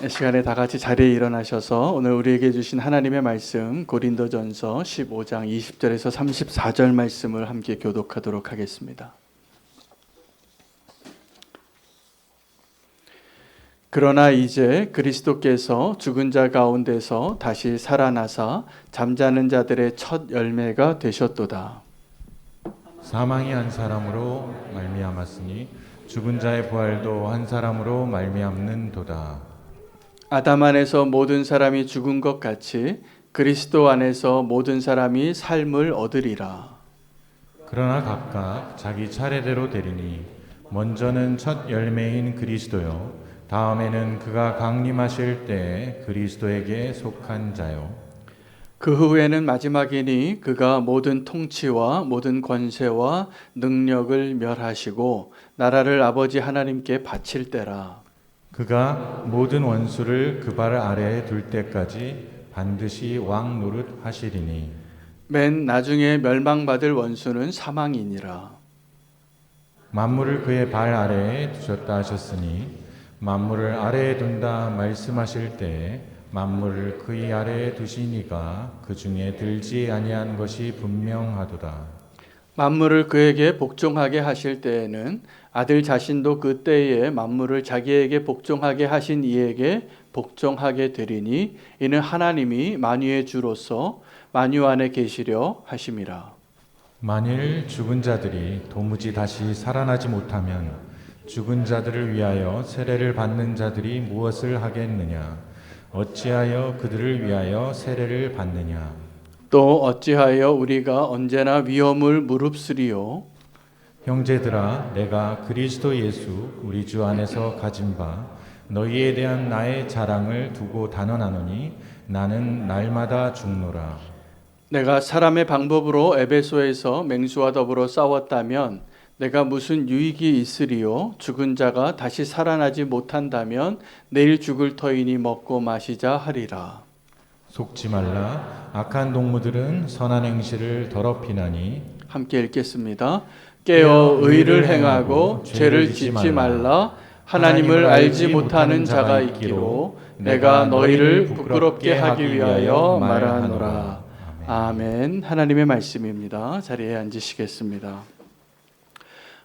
이 시간에 다 같이 자리에 일어나셔서 오늘 우리에게 주신 하나님의 말씀 고린도전서 15장 20절에서 34절 말씀을 함께 교독하도록 하겠습니다. 그러나 이제 그리스도께서 죽은 자 가운데서 다시 살아나사 잠자는 자들의 첫 열매가 되셨도다. 사망이 한 사람으로 말미암았으니 죽은 자의 부활도 한 사람으로 말미암는도다. 아담 안에서 모든 사람이 죽은 것 같이 그리스도 안에서 모든 사람이 삶을 얻으리라. 그러나 각각 자기 차례대로 되리니 먼저는 첫 열매인 그리스도요 다음에는 그가 강림하실 때에 그리스도에게 속한 자요. 그 후에는 마지막이니 그가 모든 통치와 모든 권세와 능력을 멸하시고 나라를 아버지 하나님께 바칠 때라. 그가 모든 원수를 그 발 아래에 둘 때까지 반드시 왕 노릇 하시리니 맨 나중에 멸망받을 원수는 사망이니라. 만물을 그의 발 아래에 두셨다 하셨으니 만물을 아래에 둔다 말씀하실 때에 만물을 그의 아래에 두시니가 그 중에 들지 아니한 것이 분명하도다. 만물을 그에게 복종하게 하실 때에는 아들 자신도 그 때에 만물을 자기에게 복종하게 하신 이에게 복종하게 되리니 이는 하나님이 만유의 주로서 만유 안에 계시려 하심이라. 만일 죽은 자들이 도무지 다시 살아나지 못하면 죽은 자들을 위하여 세례를 받는 자들이 무엇을 하겠느냐? 어찌하여 그들을 위하여 세례를 받느냐? 또 어찌하여 우리가 언제나 위험을 무릅쓰리요? 형제들아, 내가 그리스도 예수 우리 주 안에서 가진 바 너희에 대한 나의 자랑을 두고 단언하노니 나는 날마다 죽노라. 내가 사람의 방법으로 에베소에서 맹수와 더불어 싸웠다면 내가 무슨 유익이 있으리요? 죽은 자가 다시 살아나지 못한다면 내일 죽을 터이니 먹고 마시자 하리라. 속지 말라. 악한 동무들은 선한 행실을 더럽히나니 함께 읽겠습니다. 깨어 의를 행하고 죄를 짓지 말라. 하나님을 알지 못하는 자가 있기로 내가 너희를 부끄럽게 하기 위하여 말하노라. 아멘. 하나님의 말씀입니다. 자리에 앉으시겠습니다.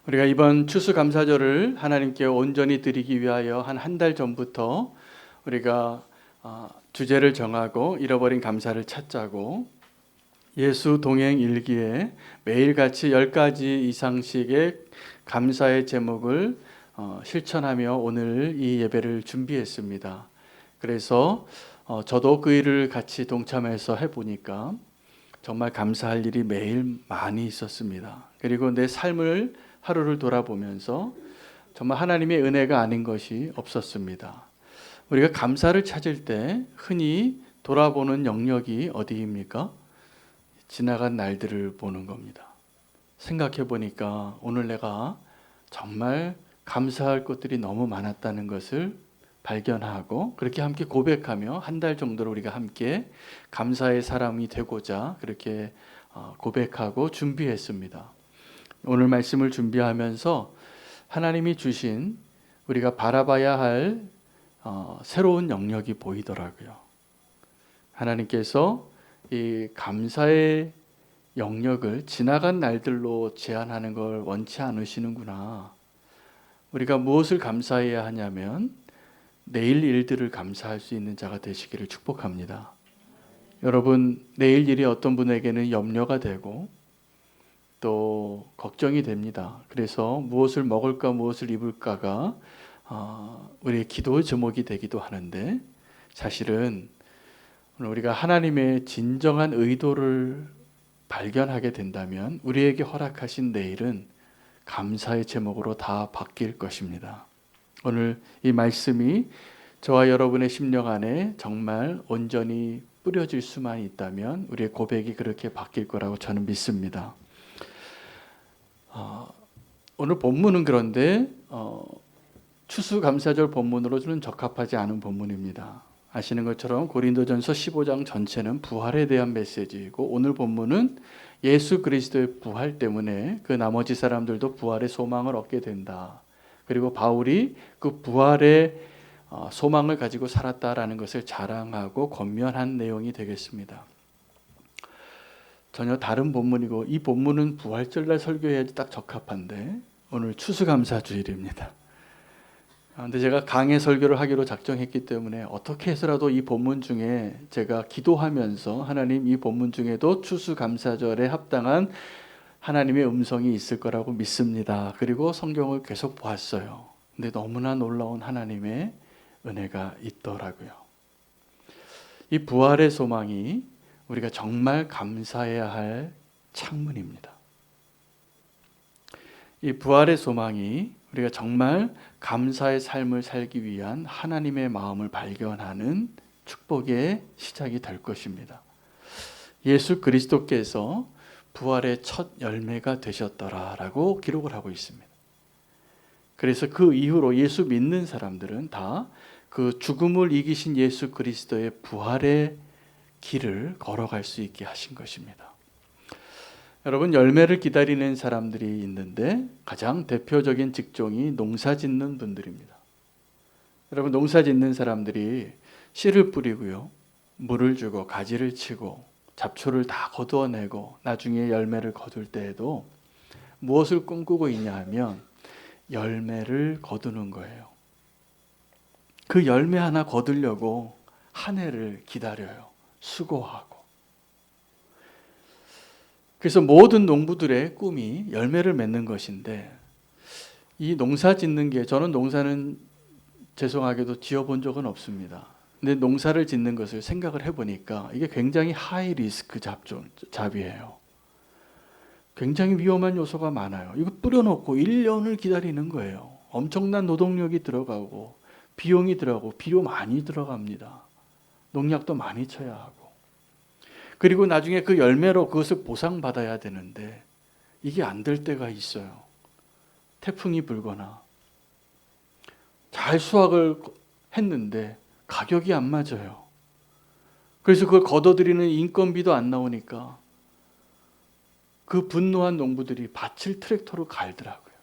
우리가 이번 추수감사절을 하나님께 온전히 드리기 위하여 한 달 전부터 우리가 주제를 정하고 잃어버린 감사를 찾자고 예수 동행 일기에 매일같이 10가지 이상씩의 감사의 제목을 실천하며 오늘 이 예배를 준비했습니다. 그래서 저도 그 일을 같이 동참해서 해보니까 정말 감사할 일이 매일 많이 있었습니다. 그리고 내 삶을 하루를 돌아보면서 정말 하나님의 은혜가 아닌 것이 없었습니다. 우리가 감사를 찾을 때 흔히 돌아보는 영역이 어디입니까? 지나간 날들을 보는 겁니다. 생각해 보니까 오늘 내가 정말 감사할 것들이 너무 많았다는 것을 발견하고 그렇게 함께 고백하며 한 달 정도를 우리가 함께 감사의 사람이 되고자 그렇게 고백하고 준비했습니다. 오늘 말씀을 준비하면서 하나님이 주신 우리가 바라봐야 할 새로운 영역이 보이더라고요. 하나님께서 이 감사의 영역을 지나간 날들로 제한하는 걸 원치 않으시는구나. 우리가 무엇을 감사해야 하냐면 내일 일들을 감사할 수 있는 자가 되시기를 축복합니다. 여러분, 내일 일이 어떤 분에게는 염려가 되고 또 걱정이 됩니다. 그래서 무엇을 먹을까 무엇을 입을까가 우리의 기도의 제목이 되기도 하는데 사실은 우리가 하나님의 진정한 의도를 발견하게 된다면 우리에게 허락하신 내일은 감사의 제목으로 다 바뀔 것입니다. 오늘 이 말씀이 저와 여러분의 심령 안에 정말 온전히 뿌려질 수만 있다면 우리의 고백이 그렇게 바뀔 거라고 저는 믿습니다. 오늘 본문은 그런데 추수감사절 본문으로는 적합하지 않은 본문입니다. 아시는 것처럼 고린도전서 15장 전체는 부활에 대한 메시지이고 오늘 본문은 예수 그리스도의 부활 때문에 그 나머지 사람들도 부활의 소망을 얻게 된다. 그리고 바울이 그 부활의 소망을 가지고 살았다라는 것을 자랑하고 권면한 내용이 되겠습니다. 전혀 다른 본문이고 이 본문은 부활절날 설교해야지 딱 적합한데 오늘 추수감사주일입니다. 근데 제가 강해 설교를 하기로 작정했기 때문에 어떻게 해서라도 이 본문 중에 제가 기도하면서 하나님 이 본문 중에도 추수감사절에 합당한 하나님의 음성이 있을 거라고 믿습니다. 그리고 성경을 계속 보았어요. 근데 너무나 놀라운 하나님의 은혜가 있더라고요. 이 부활의 소망이 우리가 정말 감사해야 할 창문입니다. 이 부활의 소망이 우리가 정말 감사의 삶을 살기 위한 하나님의 마음을 발견하는 축복의 시작이 될 것입니다. 예수 그리스도께서 부활의 첫 열매가 되셨더라라고 기록을 하고 있습니다. 그래서 그 이후로 예수 믿는 사람들은 다 그 죽음을 이기신 예수 그리스도의 부활의 길을 걸어갈 수 있게 하신 것입니다. 여러분, 열매를 기다리는 사람들이 있는데 가장 대표적인 직종이 농사 짓는 분들입니다. 여러분, 농사 짓는 사람들이 씨를 뿌리고요, 물을 주고 가지를 치고 잡초를 다 거두어내고 나중에 열매를 거둘 때에도 무엇을 꿈꾸고 있냐 하면 열매를 거두는 거예요. 그 열매 하나 거두려고 한 해를 기다려요. 수고하고. 그래서 모든 농부들의 꿈이 열매를 맺는 것인데 이 농사 짓는 게, 저는 농사는 죄송하게도 지어본 적은 없습니다. 근데 농사를 짓는 것을 생각을 해보니까 이게 굉장히 하이 리스크 잡이에요. 굉장히 위험한 요소가 많아요. 이거 뿌려놓고 1년을 기다리는 거예요. 엄청난 노동력이 들어가고 비용이 들어가고 비료 많이 들어갑니다. 농약도 많이 쳐야 하고. 그리고 나중에 그 열매로 그것을 보상받아야 되는데 이게 안 될 때가 있어요. 태풍이 불거나 잘 수확을 했는데 가격이 안 맞아요. 그래서 그걸 걷어들이는 인건비도 안 나오니까 그 분노한 농부들이 밭을 트랙터로 갈더라고요.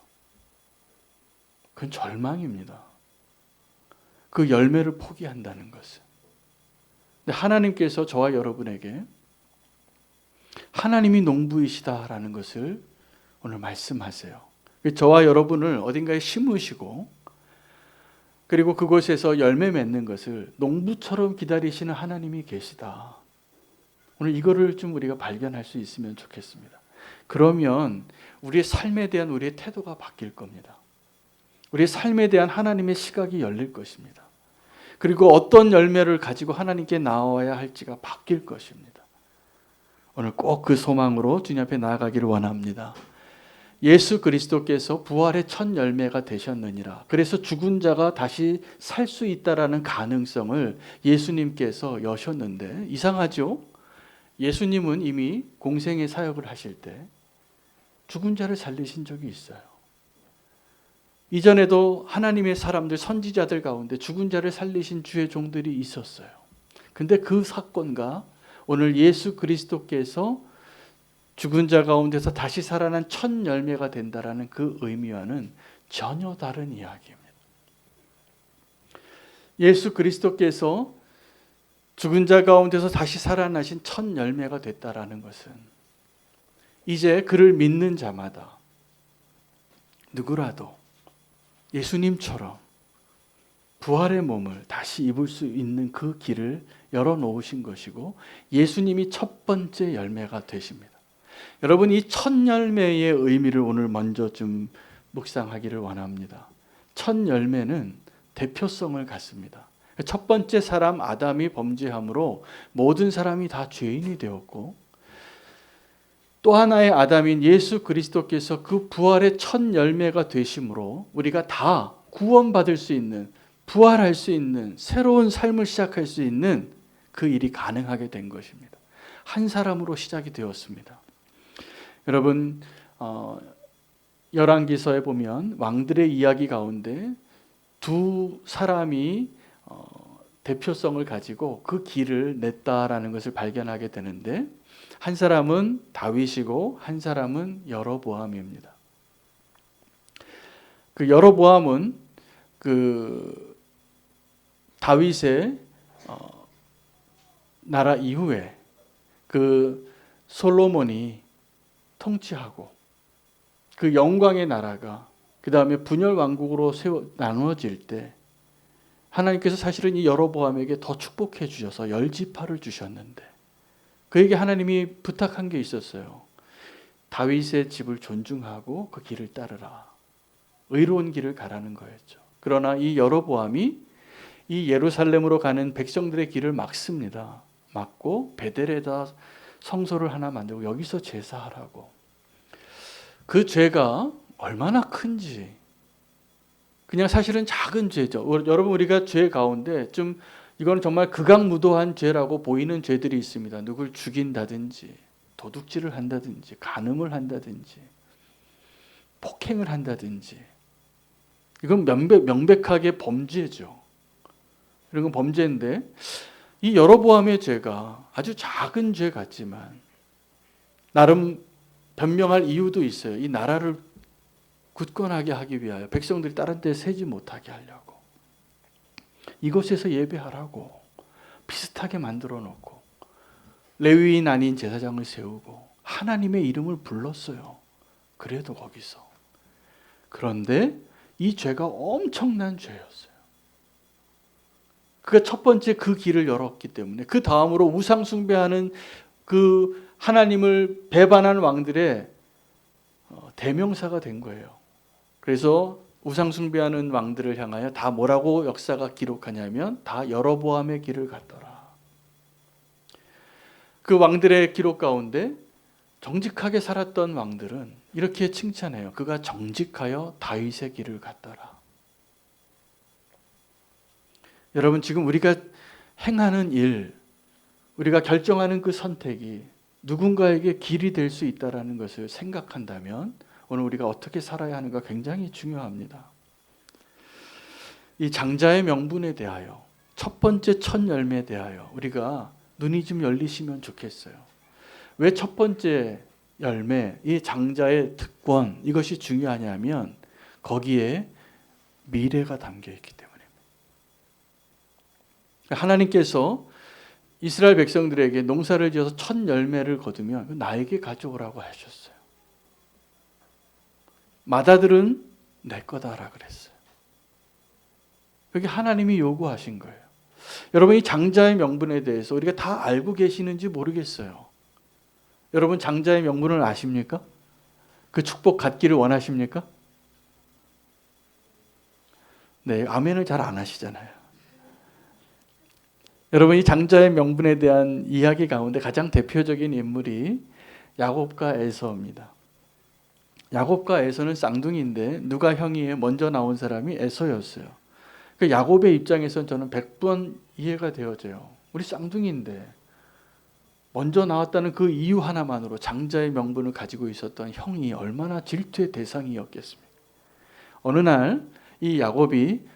그건 절망입니다. 그 열매를 포기한다는 것은. 근데 하나님께서 저와 여러분에게 하나님이 농부이시다라는 것을 오늘 말씀하세요. 저와 여러분을 어딘가에 심으시고 그리고 그곳에서 열매 맺는 것을 농부처럼 기다리시는 하나님이 계시다. 오늘 이거를 좀 우리가 발견할 수 있으면 좋겠습니다. 그러면 우리의 삶에 대한 우리의 태도가 바뀔 겁니다. 우리의 삶에 대한 하나님의 시각이 열릴 것입니다. 그리고 어떤 열매를 가지고 하나님께 나와야 할지가 바뀔 것입니다. 오늘 꼭 그 소망으로 주님 앞에 나아가기를 원합니다. 예수 그리스도께서 부활의 첫 열매가 되셨느니라. 그래서 죽은 자가 다시 살 수 있다라는 가능성을 예수님께서 여셨는데 이상하죠? 예수님은 이미 공생의 사역을 하실 때 죽은 자를 살리신 적이 있어요. 이전에도 하나님의 사람들, 선지자들 가운데 죽은 자를 살리신 주의 종들이 있었어요. 근데 그 사건과 오늘 예수 그리스도께서 죽은 자 가운데서 다시 살아난 첫 열매가 된다라는 그 의미와는 전혀 다른 이야기입니다. 예수 그리스도께서 죽은 자 가운데서 다시 살아나신 첫 열매가 됐다라는 것은 이제 그를 믿는 자마다 누구라도 예수님처럼 부활의 몸을 다시 입을 수 있는 그 길을 열어놓으신 것이고 예수님이 첫 번째 열매가 되십니다. 여러분, 이 첫 열매의 의미를 오늘 먼저 좀 묵상하기를 원합니다. 첫 열매는 대표성을 갖습니다. 첫 번째 사람 아담이 범죄함으로 모든 사람이 다 죄인이 되었고 또 하나의 아담인 예수 그리스도께서 그 부활의 첫 열매가 되심으로 우리가 다 구원받을 수 있는, 부활할 수 있는, 새로운 삶을 시작할 수 있는 그 일이 가능하게 된 것입니다. 한 사람으로 시작이 되었습니다. 여러분, 열왕기서에 보면 왕들의 이야기 가운데 두 사람이 대표성을 가지고 그 길을 냈다라는 것을 발견하게 되는데 한 사람은 다윗이고 한 사람은 여로보암입니다. 그 여로보암은 그 다윗의 나라 이후에 그 솔로몬이 통치하고 그 영광의 나라가 그 다음에 분열 왕국으로 나누어질 때 하나님께서 사실은 이 여로보암에게 더 축복해 주셔서 열지파를 주셨는데 그에게 하나님이 부탁한 게 있었어요. 다윗의 집을 존중하고 그 길을 따르라. 의로운 길을 가라는 거였죠. 그러나 이 여로보암이 이 예루살렘으로 가는 백성들의 길을 막습니다. 막고 베델에다 성소를 하나 만들고 여기서 제사하라고. 그 죄가 얼마나 큰지 그냥 사실은 작은 죄죠. 여러분 우리가 죄 가운데 좀 이거는 정말 극악무도한 죄라고 보이는 죄들이 있습니다. 누굴 죽인다든지 도둑질을 한다든지 간음을 한다든지 폭행을 한다든지 이건 명백하게 범죄죠. 이런 건 범죄인데 이 여로보암의 죄가 아주 작은 죄 같지만 나름 변명할 이유도 있어요. 이 나라를 굳건하게 하기 위하여 백성들이 다른 데 새지 못하게 하려고 이곳에서 예배하라고 비슷하게 만들어 놓고 레위인 아닌 제사장을 세우고 하나님의 이름을 불렀어요. 그래도 거기서. 그런데 이 죄가 엄청난 죄였어요. 그가 첫 번째 그 길을 열었기 때문에 그 다음으로 우상 숭배하는 그 하나님을 배반한 왕들의 대명사가 된 거예요. 그래서 우상 숭배하는 왕들을 향하여 다 뭐라고 역사가 기록하냐면 다 여로보암의 길을 갔더라. 그 왕들의 기록 가운데 정직하게 살았던 왕들은 이렇게 칭찬해요. 그가 정직하여 다윗의 길을 갔더라. 여러분 지금 우리가 행하는 일, 우리가 결정하는 그 선택이 누군가에게 길이 될 수 있다는 것을 생각한다면 오늘 우리가 어떻게 살아야 하는가 굉장히 중요합니다. 이 장자의 명분에 대하여 첫 번째 첫 열매에 대하여 우리가 눈이 좀 열리시면 좋겠어요. 왜 첫 번째 열매, 이 장자의 특권 이것이 중요하냐면 거기에 미래가 담겨 있기 때문입니다. 하나님께서 이스라엘 백성들에게 농사를 지어서 첫 열매를 거두면 나에게 가져오라고 하셨어요. 마다들은 내 거다라 그랬어요. 여기 하나님이 요구하신 거예요. 여러분 이 장자의 명분에 대해서 우리가 다 알고 계시는지 모르겠어요. 여러분 장자의 명분을 아십니까? 그 축복 갖기를 원하십니까? 네, 아멘을 잘 안 하시잖아요. 여러분 이 장자의 명분에 대한 이야기 가운데 가장 대표적인 인물이 야곱과 에서입니다. 야곱과 에서는 쌍둥이인데 누가 형이에요? 먼저 나온 사람이 에서였어요. 그 야곱의 입장에서는 저는 100번 이해가 되어져요. 우리 쌍둥이인데 먼저 나왔다는 그 이유 하나만으로 장자의 명분을 가지고 있었던 형이 얼마나 질투의 대상이었겠습니까? 어느 날 이 야곱이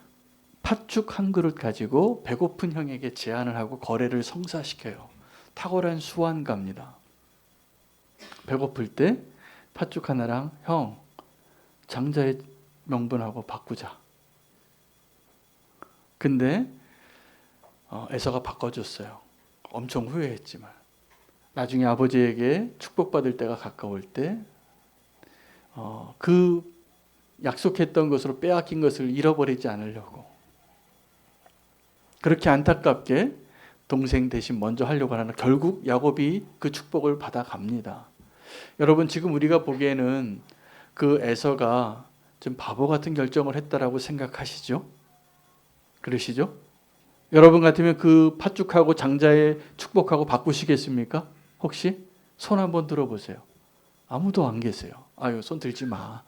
팥죽 한 그릇 가지고 배고픈 형에게 제안을 하고 거래를 성사시켜요. 탁월한 수완가입니다. 배고플 때 팥죽 하나랑 형 장자의 명분하고 바꾸자. 근데 에서가 바꿔줬어요. 엄청 후회했지만 나중에 아버지에게 축복받을 때가 가까울 때 그 약속했던 것으로 빼앗긴 것을 잃어버리지 않으려고 그렇게 안타깝게 동생 대신 먼저 하려고 하나 결국 야곱이 그 축복을 받아갑니다. 여러분 지금 우리가 보기에는 그 에서가 좀 바보 같은 결정을 했다라고 생각하시죠? 그러시죠? 여러분 같으면 그 팥죽하고 장자의 축복하고 바꾸시겠습니까? 혹시? 손 한번 들어보세요. 아무도 안 계세요. 아유 손 들지 마.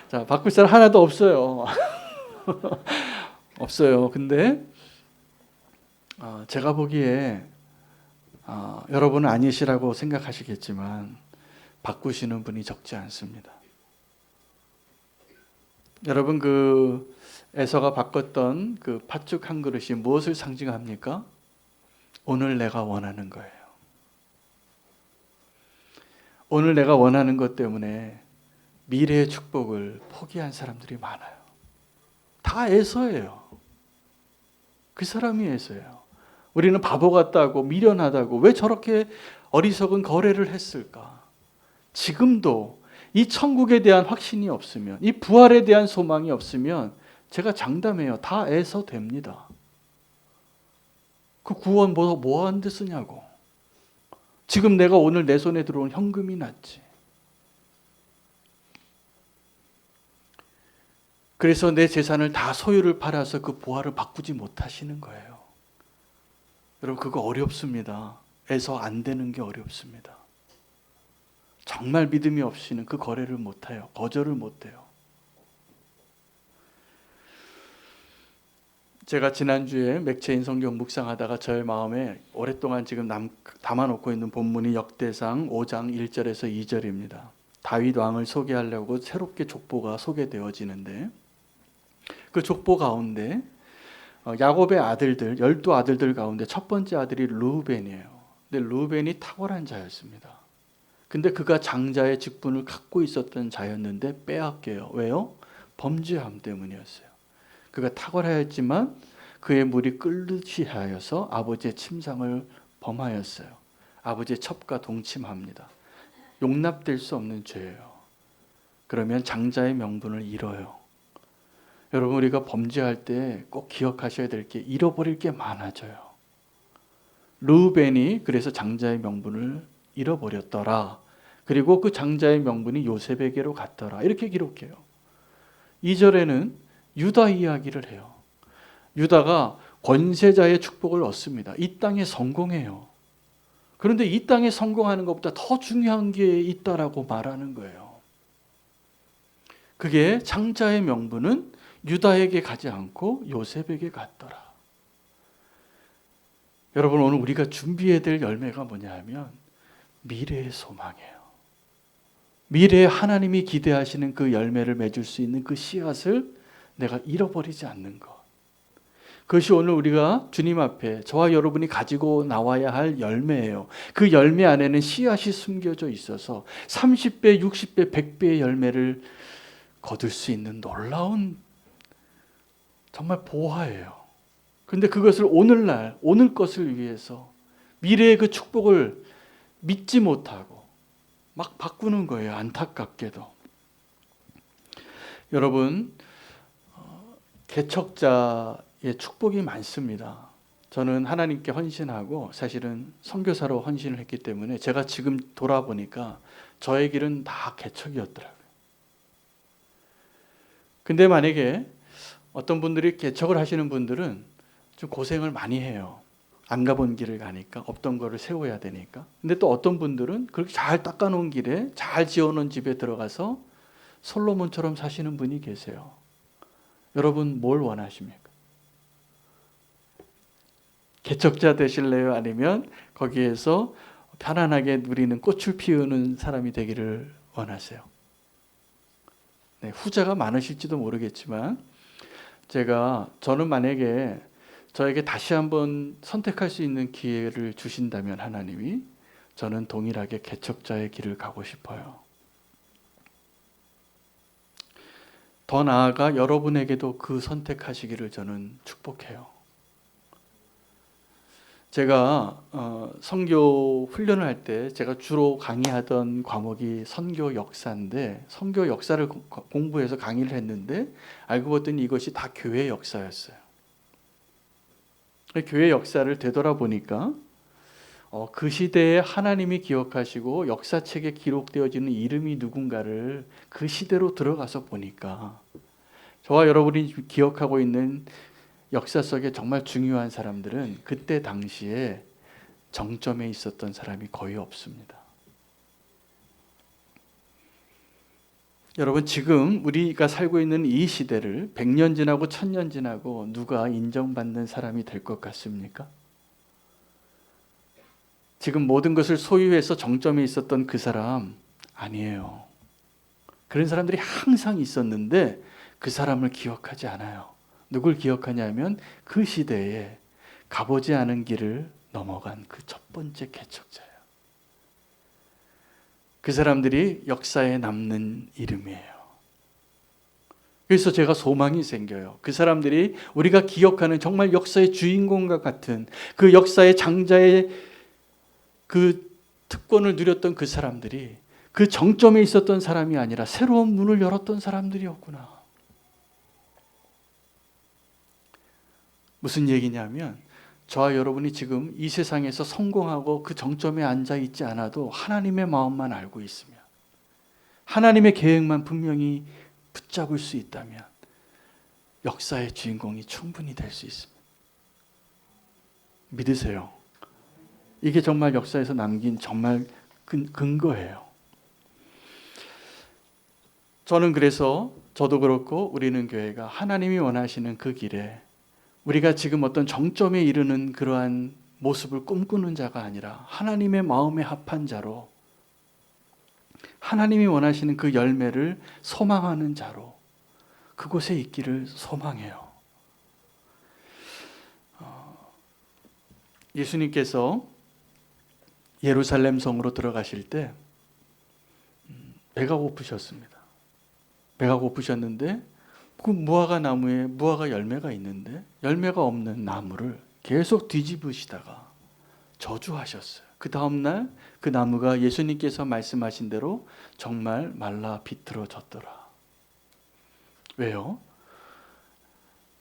자, 바꿀 사람 하나도 없어요. 없어요. 근데 제가 보기에 여러분은 아니시라고 생각하시겠지만 바꾸시는 분이 적지 않습니다. 여러분 그 에서가 바꿨던 그 팥죽 한 그릇이 무엇을 상징합니까? 오늘 내가 원하는 거예요. 오늘 내가 원하는 것 때문에 미래의 축복을 포기한 사람들이 많아요. 다 에서예요. 그 사람이 에서예요. 우리는 바보 같다고 미련하다고 왜 저렇게 어리석은 거래를 했을까? 지금도 이 천국에 대한 확신이 없으면, 이 부활에 대한 소망이 없으면 제가 장담해요. 다 에서 됩니다. 그 구원 뭐 하는 데 쓰냐고. 지금 내가 오늘 내 손에 들어온 현금이 낫지. 그래서 내 재산을 다 소유를 팔아서 그 부활을 바꾸지 못하시는 거예요. 여러분 그거 어렵습니다. 에서 안 되는 게 어렵습니다. 정말 믿음이 없이는 그 거래를 못해요. 거절을 못해요. 제가 지난주에 맥체인 성경 묵상하다가 저의 마음에 오랫동안 지금 담아놓고 있는 본문이 역대상 5장 1절에서 2절입니다. 다윗 왕을 소개하려고 새롭게 족보가 소개되어지는데 그 족보 가운데 야곱의 아들들 12아들들 가운데 첫 번째 아들이 르우벤이에요. 근데 르우벤이 탁월한 자였습니다. 근데 그가 장자의 직분을 갖고 있었던 자였는데 빼앗겨요. 왜요? 범죄함 때문이었어요. 그가 탁월하였지만 그의 물이 끓듯이 하여서 아버지의 침상을 범하였어요. 아버지의 첩과 동침합니다. 용납될 수 없는 죄예요. 그러면 장자의 명분을 잃어요. 여러분 우리가 범죄할 때 꼭 기억하셔야 될 게 잃어버릴 게 많아져요. 르우벤이 그래서 장자의 명분을 잃어버렸더라. 그리고 그 장자의 명분이 요셉에게로 갔더라. 이렇게 기록해요. 2절에는 유다 이야기를 해요. 유다가 권세자의 축복을 얻습니다. 이 땅에 성공해요. 그런데 이 땅에 성공하는 것보다 더 중요한 게 있다라고 말하는 거예요. 그게 장자의 명분은 유다에게 가지 않고 요셉에게 갔더라. 여러분 오늘 우리가 준비해야 될 열매가 뭐냐 하면 미래의 소망이에요. 미래에 하나님이 기대하시는 그 열매를 맺을 수 있는 그 씨앗을 내가 잃어버리지 않는 것. 그것이 오늘 우리가 주님 앞에 저와 여러분이 가지고 나와야 할 열매예요. 그 열매 안에는 씨앗이 숨겨져 있어서 30배, 60배, 100배의 열매를 거둘 수 있는 놀라운 정말 보화예요. 그런데 그것을 오늘날, 오늘 것을 위해서 미래의 그 축복을 믿지 못하고 막 바꾸는 거예요. 안타깝게도. 여러분, 개척자의 축복이 많습니다. 저는 하나님께 헌신하고 사실은 선교사로 헌신을 했기 때문에 제가 지금 돌아보니까 저의 길은 다 개척이었더라고요. 근데 만약에 어떤 분들이 개척을 하시는 분들은 좀 고생을 많이 해요. 안 가본 길을 가니까 없던 거를 세워야 되니까. 근데 또 어떤 분들은 그렇게 잘 닦아놓은 길에 잘 지어놓은 집에 들어가서 솔로몬처럼 사시는 분이 계세요. 여러분 뭘 원하십니까? 개척자 되실래요? 아니면 거기에서 편안하게 누리는 꽃을 피우는 사람이 되기를 원하세요? 네, 후자가 많으실지도 모르겠지만 저는 만약에 저에게 다시 한번 선택할 수 있는 기회를 주신다면 하나님이 저는 동일하게 개척자의 길을 가고 싶어요. 더 나아가 여러분에게도 그 선택하시기를 저는 축복해요. 제가 선교 훈련을 할 때 제가 주로 강의하던 과목이 선교 역사인데 선교 역사를 공부해서 강의를 했는데 알고 봤더니 이것이 다 교회 역사였어요. 교회 역사를 되돌아보니까 그 시대에 하나님이 기억하시고 역사책에 기록되어지는 이름이 누군가를 그 시대로 들어가서 보니까 저와 여러분이 기억하고 있는 역사 속에 정말 중요한 사람들은 그때 당시에 정점에 있었던 사람이 거의 없습니다. 여러분 지금 우리가 살고 있는 이 시대를 100년 지나고 1000년 지나고 누가 인정받는 사람이 될 것 같습니까? 지금 모든 것을 소유해서 정점에 있었던 그 사람 아니에요. 그런 사람들이 항상 있었는데 그 사람을 기억하지 않아요. 누굴 기억하냐면 그 시대에 가보지 않은 길을 넘어간 그 첫 번째 개척자예요. 그 사람들이 역사에 남는 이름이에요. 그래서 제가 소망이 생겨요. 그 사람들이 우리가 기억하는 정말 역사의 주인공과 같은 그 역사의 장자의 그 특권을 누렸던 그 사람들이 그 정점에 있었던 사람이 아니라 새로운 문을 열었던 사람들이었구나. 무슨 얘기냐면 저와 여러분이 지금 이 세상에서 성공하고 그 정점에 앉아 있지 않아도 하나님의 마음만 알고 있으면, 하나님의 계획만 분명히 붙잡을 수 있다면 역사의 주인공이 충분히 될 수 있습니다. 믿으세요. 이게 정말 역사에서 남긴 정말 근거예요. 저는 그래서 저도 그렇고 우리는 교회가 하나님이 원하시는 그 길에 우리가 지금 어떤 정점에 이르는 그러한 모습을 꿈꾸는 자가 아니라 하나님의 마음에 합한 자로, 하나님이 원하시는 그 열매를 소망하는 자로 그곳에 있기를 소망해요. 예수님께서 예루살렘 성으로 들어가실 때 배가 고프셨습니다. 배가 고프셨는데 그 무화과 나무에 무화과 열매가 있는데 열매가 없는 나무를 계속 뒤집으시다가 저주하셨어요. 그 다음날 그 나무가 예수님께서 말씀하신 대로 정말 말라 비틀어졌더라. 왜요?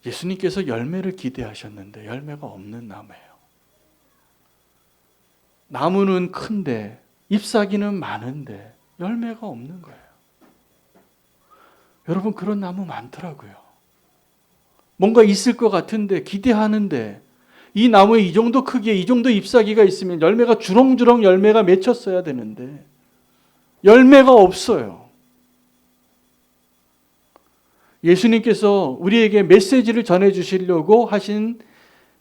예수님께서 열매를 기대하셨는데 열매가 없는 나무예요. 나무는 큰데 잎사귀는 많은데 열매가 없는 거예요. 여러분, 그런 나무 많더라고요. 뭔가 있을 것 같은데 기대하는데 이 나무에 이 정도 크기에 이 정도 잎사귀가 있으면 열매가 주렁주렁 열매가 맺혔어야 되는데 열매가 없어요. 예수님께서 우리에게 메시지를 전해주시려고 하신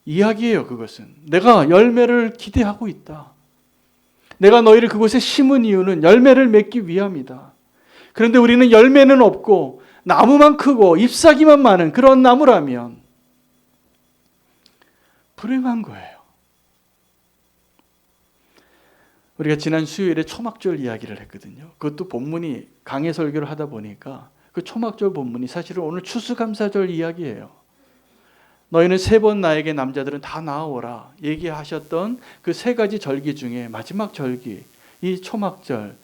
이야기예요. 그것은 내가 열매를 기대하고 있다. 내가 너희를 그곳에 심은 이유는 열매를 맺기 위함이다. 그런데 우리는 열매는 없고 나무만 크고 잎사귀만 많은 그런 나무라면 불행한 거예요. 우리가 지난 수요일에 초막절 이야기를 했거든요. 그것도 본문이 강해 설교를 하다 보니까 그 초막절 본문이 사실은 오늘 추수감사절 이야기예요. 너희는 3번 나에게 남자들은 다 나아오라 얘기하셨던 그 3가지 절기 중에 마지막 절기, 이 초막절,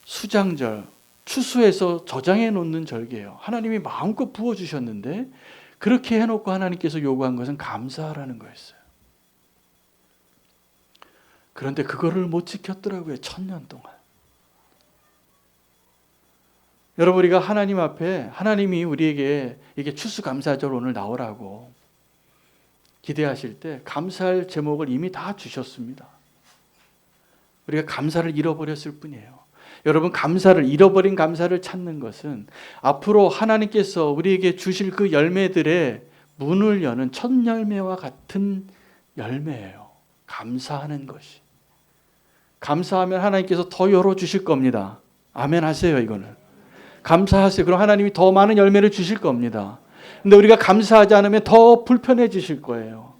수장절, 추수해서 저장해 놓는 절기예요. 하나님이 마음껏 부어주셨는데 그렇게 해놓고 하나님께서 요구한 것은 감사하라는 거였어요. 그런데 그거를 못 지켰더라고요. 1000년 동안. 여러분, 우리가 하나님 앞에 하나님이 우리에게 이게 추수감사절 오늘 나오라고 기대하실 때 감사할 제목을 이미 다 주셨습니다. 우리가 감사를 잃어버렸을 뿐이에요. 여러분, 감사를 잃어버린 감사를 찾는 것은 앞으로 하나님께서 우리에게 주실 그 열매들의 문을 여는 첫 열매와 같은 열매예요. 감사하는 것이. 감사하면 하나님께서 더 열어주실 겁니다. 아멘 하세요. 이거는 감사하세요. 그럼 하나님이 더 많은 열매를 주실 겁니다. 근데 우리가 감사하지 않으면 더 불편해지실 거예요.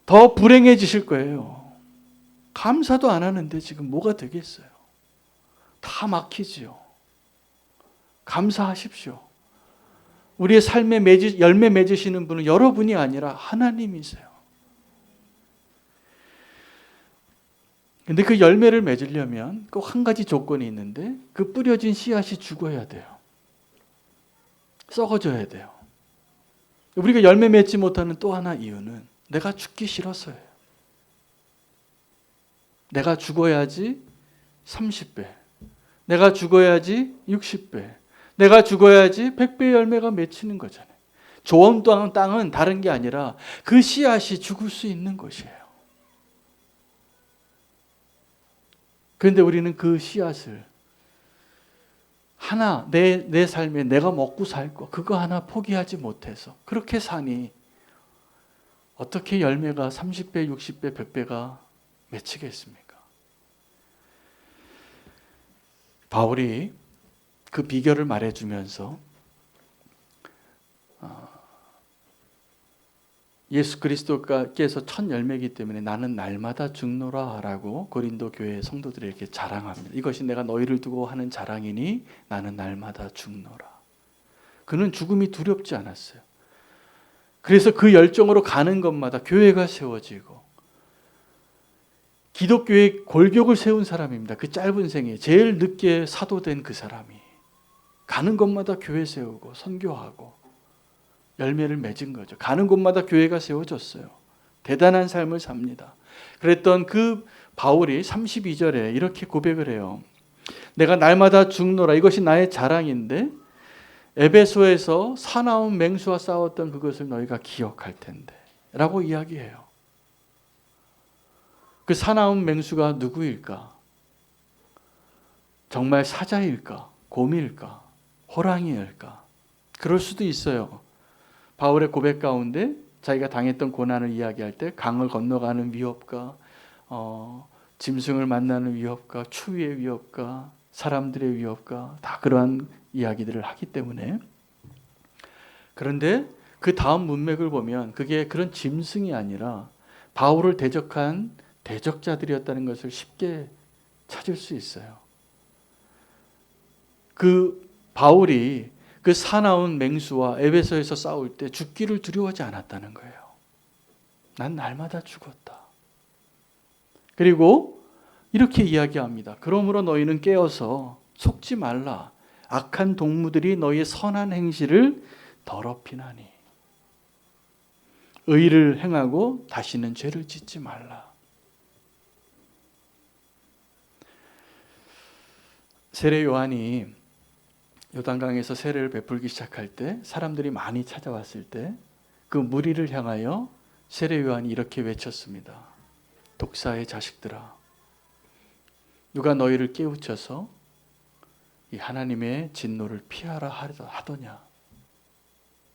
더 불행해지실 거예요. 감사도 안 하는데 지금 뭐가 되겠어요? 다 막히지요. 감사하십시오. 우리의 삶에 열매 맺으시는 분은 여러분이 아니라 하나님이세요. 근데 그 열매를 맺으려면 꼭 한 가지 조건이 있는데 그 뿌려진 씨앗이 죽어야 돼요. 썩어져야 돼요. 우리가 열매 맺지 못하는 또 하나 이유는 내가 죽기 싫어서예요. 내가 죽어야지 30배, 내가 죽어야지 60배, 내가 죽어야지 100배의 열매가 맺히는 거잖아요. 좋은 땅은 다른 게 아니라 그 씨앗이 죽을 수 있는 것이에요. 그런데 우리는 그 씨앗을 하나 내 삶에 내가 먹고 살 거 그거 하나 포기하지 못해서 그렇게 사니 어떻게 열매가 30배, 60배, 100배가 맺히겠습니까? 바울이 그 비결을 말해주면서 예수 그리스도께서 첫 열매이기 때문에 나는 날마다 죽노라 라고 고린도 교회 성도들에게 자랑합니다. 이것이 내가 너희를 두고 하는 자랑이니 나는 날마다 죽노라. 그는 죽음이 두렵지 않았어요. 그래서 그 열정으로 가는 것마다 교회가 세워지고 기독교의 골격을 세운 사람입니다. 그 짧은 생에 제일 늦게 사도된 그 사람이 가는 곳마다 교회 세우고 선교하고 열매를 맺은 거죠. 가는 곳마다 교회가 세워졌어요. 대단한 삶을 삽니다. 그랬던 그 바울이 32절에 이렇게 고백을 해요. 내가 날마다 죽노라. 이것이 나의 자랑인데 에베소에서 사나운 맹수와 싸웠던 그것을 너희가 기억할 텐데 라고 이야기해요. 그 사나운 맹수가 누구일까? 정말 사자일까? 곰일까? 호랑이일까? 그럴 수도 있어요. 바울의 고백 가운데 자기가 당했던 고난을 이야기할 때 강을 건너가는 위협과 짐승을 만나는 위협과 추위의 위협과 사람들의 위협과 다 그러한 이야기들을 하기 때문에 그런데 그 다음 문맥을 보면 그게 그런 짐승이 아니라 바울을 대적한 대적자들이었다는 것을 쉽게 찾을 수 있어요. 그 바울이 그 사나운 맹수와 에베소에서 싸울 때 죽기를 두려워하지 않았다는 거예요. 난 날마다 죽었다. 그리고 이렇게 이야기합니다. 그러므로 너희는 깨어서 속지 말라. 악한 동무들이 너희의 선한 행실을 더럽히나니 의를 행하고 다시는 죄를 짓지 말라. 세례 요한이 요단강에서 세례를 베풀기 시작할 때 사람들이 많이 찾아왔을 때 그 무리를 향하여 세례 요한이 이렇게 외쳤습니다. 독사의 자식들아, 누가 너희를 깨우쳐서 이 하나님의 진노를 피하라 하더냐?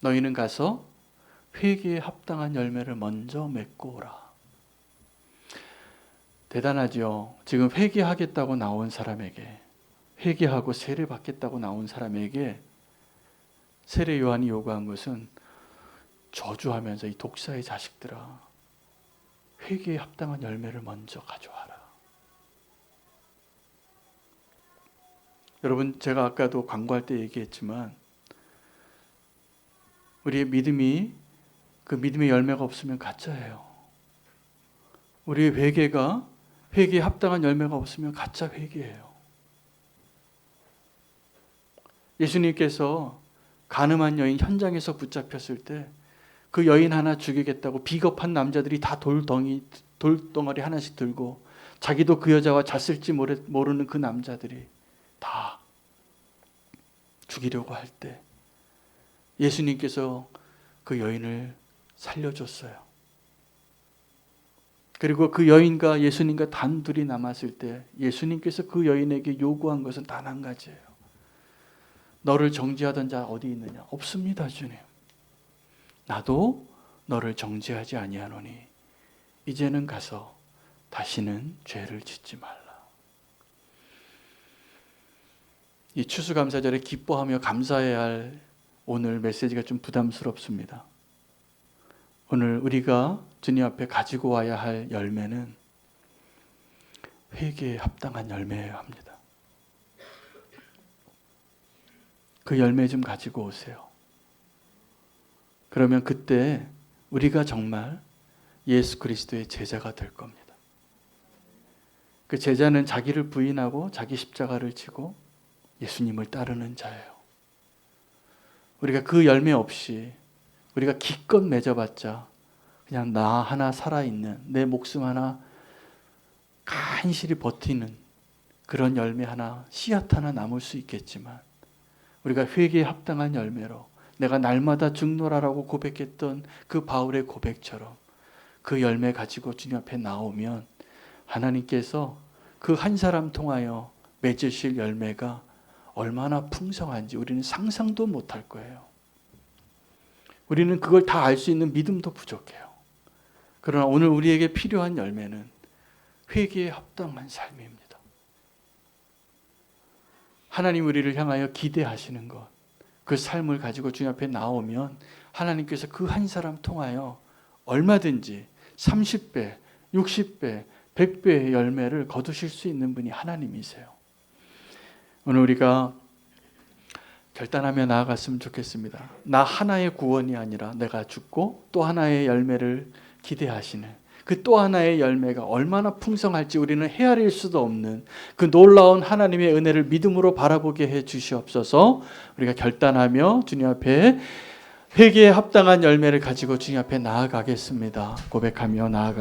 너희는 가서 회개에 합당한 열매를 먼저 맺고 오라. 대단하죠. 지금 회개하겠다고 나온 사람에게, 회개하고 세례 받겠다고 나온 사람에게 세례 요한이 요구한 것은 저주하면서 이 독사의 자식들아, 회개에 합당한 열매를 먼저 가져와라. 여러분, 제가 아까도 광고할 때 얘기했지만 우리의 믿음이 그 믿음의 열매가 없으면 가짜예요. 우리의 회개가 회개에 합당한 열매가 없으면 가짜 회개예요. 예수님께서 간음한 여인 현장에서 붙잡혔을 때 그 여인 하나 죽이겠다고 비겁한 남자들이 다 돌덩어리 하나씩 들고 자기도 그 여자와 잤을지 모르는 그 남자들이 다 죽이려고 할 때 예수님께서 그 여인을 살려줬어요. 그리고 그 여인과 예수님과 단둘이 남았을 때 예수님께서 그 여인에게 요구한 것은 단 한 가지예요. 너를 정죄하던 자 어디 있느냐? 없습니다, 주님. 나도 너를 정죄하지 아니하노니 이제는 가서 다시는 죄를 짓지 말라. 이 추수감사절에 기뻐하며 감사해야 할 오늘 메시지가 좀 부담스럽습니다. 오늘 우리가 주님 앞에 가지고 와야 할 열매는 회개에 합당한 열매여야 합니다. 그 열매 좀 가지고 오세요. 그러면 그때 우리가 정말 예수 그리스도의 제자가 될 겁니다. 그 제자는 자기를 부인하고 자기 십자가를 지고 예수님을 따르는 자예요. 우리가 그 열매 없이 우리가 기껏 맺어봤자 그냥 나 하나 살아있는, 내 목숨 하나 간실히 버티는 그런 열매 하나, 씨앗 하나 남을 수 있겠지만 우리가 회개에 합당한 열매로 내가 날마다 죽노라라고 고백했던 그 바울의 고백처럼 그 열매 가지고 주님 앞에 나오면 하나님께서 그 한 사람 통하여 맺으실 열매가 얼마나 풍성한지 우리는 상상도 못할 거예요. 우리는 그걸 다 알 수 있는 믿음도 부족해요. 그러나 오늘 우리에게 필요한 열매는 회개에 합당한 삶입니다. 하나님 우리를 향하여 기대하시는 것, 그 삶을 가지고 주님 앞에 나오면 하나님께서 그 한 사람 통하여 얼마든지 30배, 60배, 100배의 열매를 거두실 수 있는 분이 하나님이세요. 오늘 우리가 결단하며 나아갔으면 좋겠습니다. 나 하나의 구원이 아니라 내가 죽고 또 하나의 열매를 기대하시는 그 또 하나의 열매가 얼마나 풍성할지 우리는 헤아릴 수도 없는 그 놀라운 하나님의 은혜를 믿음으로 바라보게 해 주시옵소서. 우리가 결단하며 주님 앞에 회개에 합당한 열매를 가지고 주님 앞에 나아가겠습니다. 고백하며 나아가